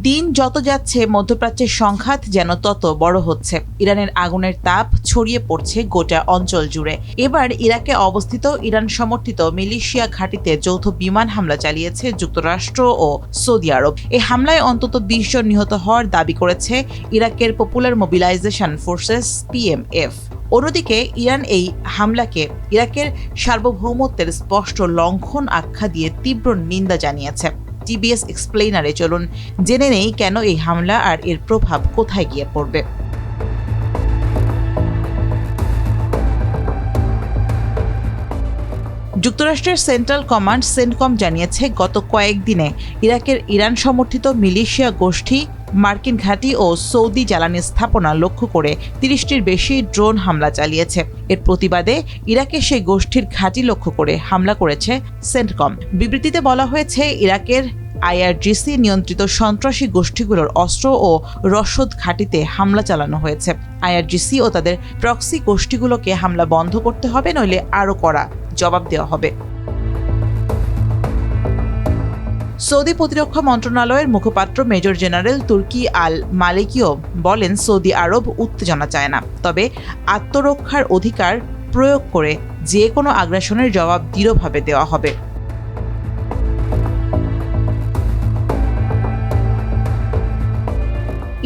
দিন যত যাচ্ছে মধ্যপ্রাচ্যের সংঘাত যেন তত বড় হচ্ছে। ইরানের আগুনের তাপ ছড়িয়ে পড়ছে গোটা অঞ্চল জুড়ে। এবার ইরাকে অবস্থিত ইরান সমর্থিত মিলিশিয়া ঘাঁটিতে যৌথ বিমান হামলা চালিয়েছে যুক্তরাষ্ট্র ও সৌদি আরব। এই হামলায় অন্তত 20 জন নিহত হওয়ার দাবি করেছে ইরাকের পপুলার মোবিলাইজেশন ফোর্সেস PMF। অন্যদিকে ইরান এই হামলাকে ইরাকের সার্বভৌমত্বের স্পষ্ট লঙ্ঘন আখ্যা দিয়ে তীব্র নিন্দা জানিয়েছে। TBS এক্সপ্লেইনারে চলুন জেনে নেই কেন এই হামলা আর এর প্রভাব কোথায় গিয়ে পড়বে। যুক্তরাষ্ট্রের সেন্ট্রাল কমান্ড সেন্টকম জানিয়েছে গত কয়েকদিনে ইরাকের ইরান সমর্থিত মিলিশিয়া গোষ্ঠী মার্কিন ঘাঁটি ও সৌদি জ্বালানি স্থাপনা লক্ষ্য করে 30টির বেশি ড্রোন হামলা চালিয়েছে। এর প্রতিবাদে ইরাকে সেই গোষ্ঠীর ঘাঁটি লক্ষ্য করে হামলা করেছে সেন্টকম। বিবৃতিতে বলা হয়েছে ইরাকের IRGC নিয়ন্ত্রিত সন্ত্রাসী গোষ্ঠীগুলোর অস্ত্র ও রসদ ঘাঁটিতে হামলা চালানো হয়েছে। IRGC ও তাদের প্রক্সি গোষ্ঠীগুলোকে হামলা বন্ধ করতে হবে, নইলে আরও কড়া জবাব দেওয়া হবে। সৌদি প্রতিরক্ষা মন্ত্রণালয়ের মুখপাত্র মেজর জেনারেল তুর্কি আল মালিকিও বলেন, সৌদি আরব উত্তেজনা চায় না, তবে আত্মরক্ষার অধিকার প্রয়োগ করে যে কোনো আগ্রাসনের জবাব দৃঢ়ভাবে দেওয়া হবে।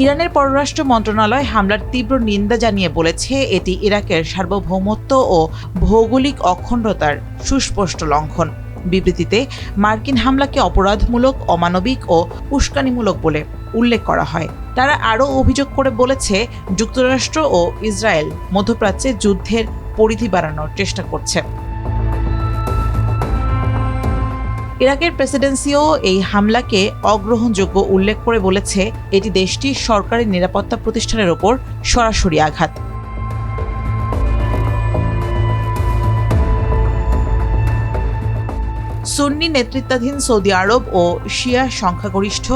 ইরানের পররাষ্ট্র মন্ত্রণালয় হামলার তীব্র নিন্দা জানিয়ে বলেছে, এটি ইরাকের সার্বভৌমত্ব ও ভৌগোলিক অখণ্ডতার সুস্পষ্ট লঙ্ঘন। বিবৃতিতে মার্কিন হামলাকে অপরাধমূলক, অমানবিক ও উস্কানিমূলক বলে উল্লেখ করা হয়। তারা আরও অভিযোগ করে বলেছে, যুক্তরাষ্ট্র ও ইসরায়েল মধ্যপ্রাচ্যে যুদ্ধের পরিধি বাড়ানোর চেষ্টা করছে। ইরাকের প্রেসিডেন্সিও এই হামলাকে অগ্রহণযোগ্য উল্লেখ করে বলেছে, এটি দেশটির সরকারি নিরাপত্তা প্রতিষ্ঠানের ওপর সরাসরি আঘাত। সুন্নি নেতৃত্বাধীন সৌদি আরব ও শিয়া সংখ্যাগরিষ্ঠ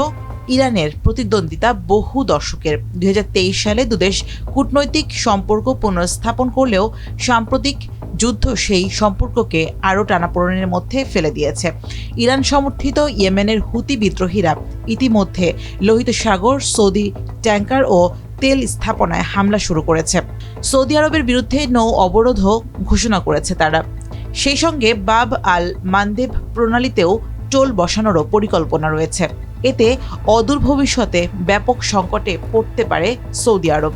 ইরানের প্রতিদ্বন্দ্বিতা বহু দশকের। 2023 সালে দুদেশ কূটনৈতিক সম্পর্ক পুনর্স্থাপন করলেও সাম্প্রতিক যুদ্ধ সেই সম্পর্ককে আরও টানাপোড়েনের মধ্যে ফেলে দিয়েছে। ইরান সমর্থিত ইয়েমেনের হুতি বিদ্রোহীরা ইতিমধ্যে লোহিত সাগর সৌদি ট্যাঙ্কার ও তেল স্থাপনায় হামলা শুরু করেছে। সৌদি আরবের বিরুদ্ধে নৌ অবরোধও ঘোষণা করেছে তারা। সেই সঙ্গে বাব আল মানদেব প্রণালীতেও টোল বসানোরও পরিকল্পনা রয়েছে। এতে অদূর ভবিষ্যতে ব্যাপক সংকটে পড়তে পারে সৌদি আরব।